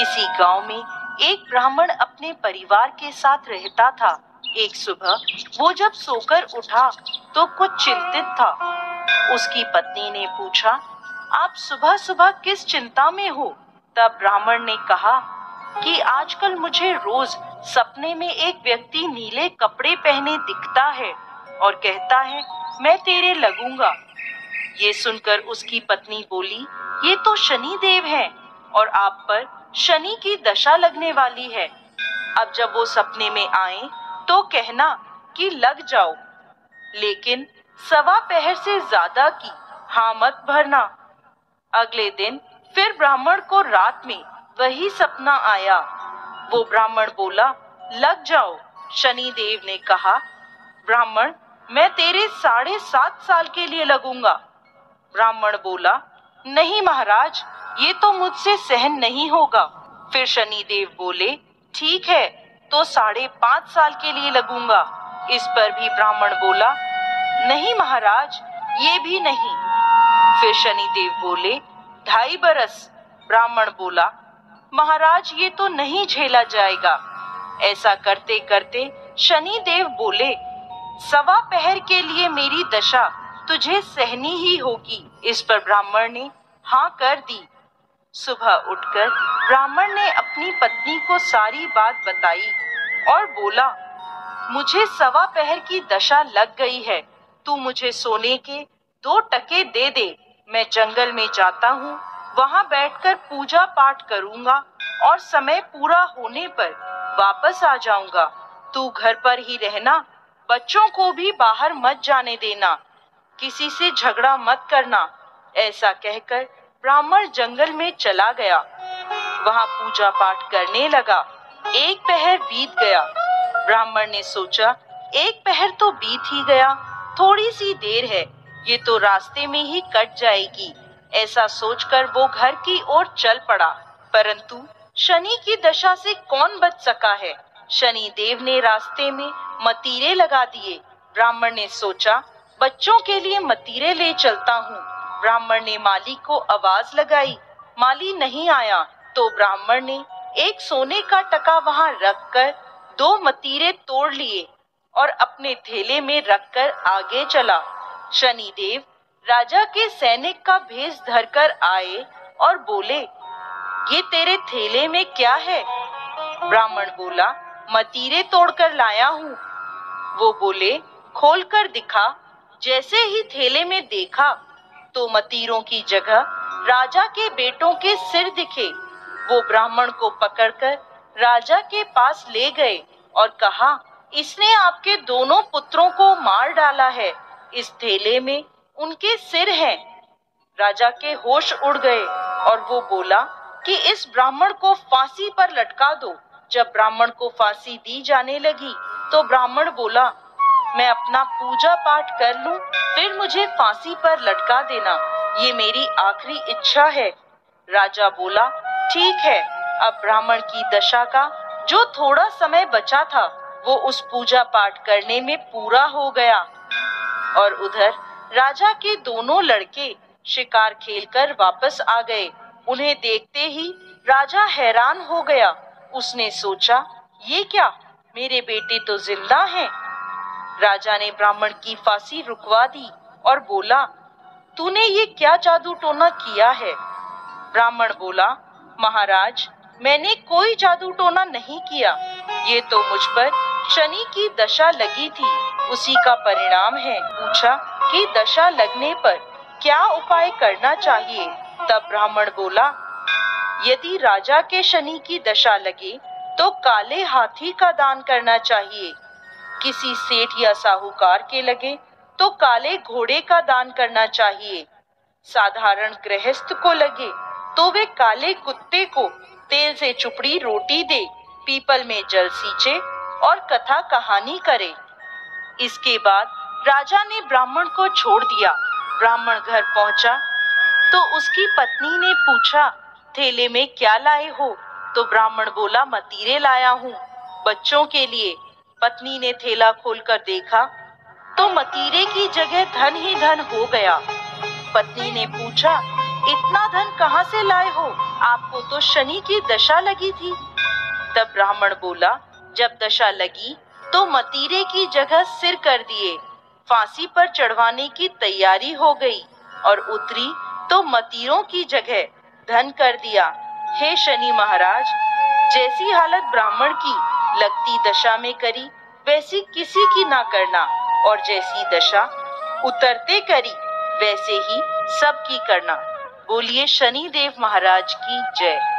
किसी गांव में एक ब्राह्मण अपने परिवार के साथ रहता था। एक सुबह वो जब सोकर उठा तो कुछ चिंतित था। उसकी पत्नी ने पूछा, आप सुबह सुबह किस चिंता में हो? तब ब्राह्मण ने कहा कि आजकल मुझे रोज सपने में एक व्यक्ति नीले कपड़े पहने दिखता है और कहता है, मैं तेरे लगूंगा। ये सुनकर उसकी पत्नी बोली, ये तो शनि देव हैं और आप पर शनि की दशा लगने वाली है। अब जब वो सपने में आए तो कहना कि लग जाओ, लेकिन 1.25 से ज्यादा की हाँ मत भरना। अगले दिन फिर ब्राह्मण को रात में वही सपना आया। वो ब्राह्मण बोला, लग जाओ। शनि देव ने कहा, ब्राह्मण, मैं तेरे 7.5 साल के लिए लगूंगा। ब्राह्मण बोला, नहीं महाराज, ये तो मुझसे सहन नहीं होगा। फिर शनि देव बोले, ठीक है, तो 5.5 साल के लिए लगूंगा। इस पर भी ब्राह्मण बोला, नहीं महाराज, ये भी नहीं। फिर शनि देव बोले, 2.5 बरस। ब्राह्मण बोला, महाराज, ये तो नहीं झेला जाएगा। ऐसा करते करते शनि देव बोले, 1.25 के लिए मेरी दशा तुझे सहनी ही होगी। इस पर ब्राह्मण ने हाँ कर दी। सुबह उठकर ब्राह्मण ने अपनी पत्नी को सारी बात बताई और बोला, मुझे 1.25 की दशा लग गई है। तू मुझे सोने के 2 टके दे दे। मैं जंगल में जाता हूँ, वहाँ बैठकर पूजा पाठ करूँगा और समय पूरा होने पर वापस आ जाऊंगा। तू घर पर ही रहना, बच्चों को भी बाहर मत जाने देना, किसी से झगड़ा मत करना। ऐसा कहकर ब्राह्मण जंगल में चला गया। वहाँ पूजा पाठ करने लगा। 1 पहर बीत गया। ब्राह्मण ने सोचा, 1 पहर तो बीत ही गया, थोड़ी सी देर है, ये तो रास्ते में ही कट जाएगी। ऐसा सोचकर वो घर की ओर चल पड़ा। परंतु शनि की दशा से कौन बच सका है? शनि देव ने रास्ते में मतीरे लगा दिए। ब्राह्मण ने सोचा, बच्चों के लिए मतीरे ले चलता हूँ। ब्राह्मण ने माली को आवाज लगाई, माली नहीं आया तो ब्राह्मण ने एक सोने का टका वहां रखकर 2 मतीरे तोड़ लिए और अपने थैले में रखकर आगे चला। शनि देव राजा के सैनिक का भेष धरकर आए और बोले, ये तेरे थैले में क्या है? ब्राह्मण बोला, मतीरे तोड़कर लाया हूँ। वो बोले, खोलकर दिखा। जैसे ही थैले में देखा तो मतीरों की जगह राजा के बेटों के सिर दिखे। वो ब्राह्मण को पकड़कर राजा के पास ले गए और कहा, इसने आपके दोनों पुत्रों को मार डाला है। इस थैले में उनके सिर हैं। राजा के होश उड़ गए और वो बोला कि इस ब्राह्मण को फांसी पर लटका दो। जब ब्राह्मण को फांसी दी जाने लगी तो ब्राह्मण बोला, मैं अपना पूजा पाठ कर लूं, फिर मुझे फांसी पर लटका देना, ये मेरी आखिरी इच्छा है। राजा बोला, ठीक है। अब ब्राह्मण की दशा का जो थोड़ा समय बचा था वो उस पूजा पाठ करने में पूरा हो गया। और उधर राजा के दोनों लड़के शिकार खेलकर वापस आ गए। उन्हें देखते ही राजा हैरान हो गया। उसने सोचा, ये क्या, मेरे बेटे तो जिंदा हैं। राजा ने ब्राह्मण की फांसी रुकवा दी और बोला, तूने ये क्या जादू टोना किया है? ब्राह्मण बोला, महाराज, मैंने कोई जादू टोना नहीं किया, ये तो मुझ पर शनि की दशा लगी थी, उसी का परिणाम है। पूछा कि दशा लगने पर क्या उपाय करना चाहिए? तब ब्राह्मण बोला, यदि राजा के शनि की दशा लगे तो काले हाथी का दान करना चाहिए। किसी सेठ या साहूकार के लगे तो काले घोड़े का दान करना चाहिए। साधारण गृहस्थ को लगे तो वे काले कुत्ते को तेल से चुपड़ी रोटी दे, पीपल में जल सींचे और कथा कहानी करे। इसके बाद राजा ने ब्राह्मण को छोड़ दिया। ब्राह्मण घर पहुंचा तो उसकी पत्नी ने पूछा, थैले में क्या लाए हो? तो ब्राह्मण बोला, मतीरे लाया हूँ बच्चों के लिए। पत्नी ने थैला खोलकर देखा तो मतीरे की जगह धन ही धन हो गया। पत्नी ने पूछा, इतना धन कहाँ से लाए हो? आपको तो शनि की दशा लगी थी। तब ब्राह्मण बोला, जब दशा लगी तो मतीरे की जगह सिर कर दिए, फांसी पर चढ़वाने की तैयारी हो गई, और उतरी तो मतीरों की जगह धन कर दिया। हे शनि महाराज, जैसी हालत ब्राह्मण की लगती दशा में करी, वैसी किसी की ना करना, और जैसी दशा उतरते करी, वैसे ही सबकी करना। बोलिए शनि देव महाराज की जय।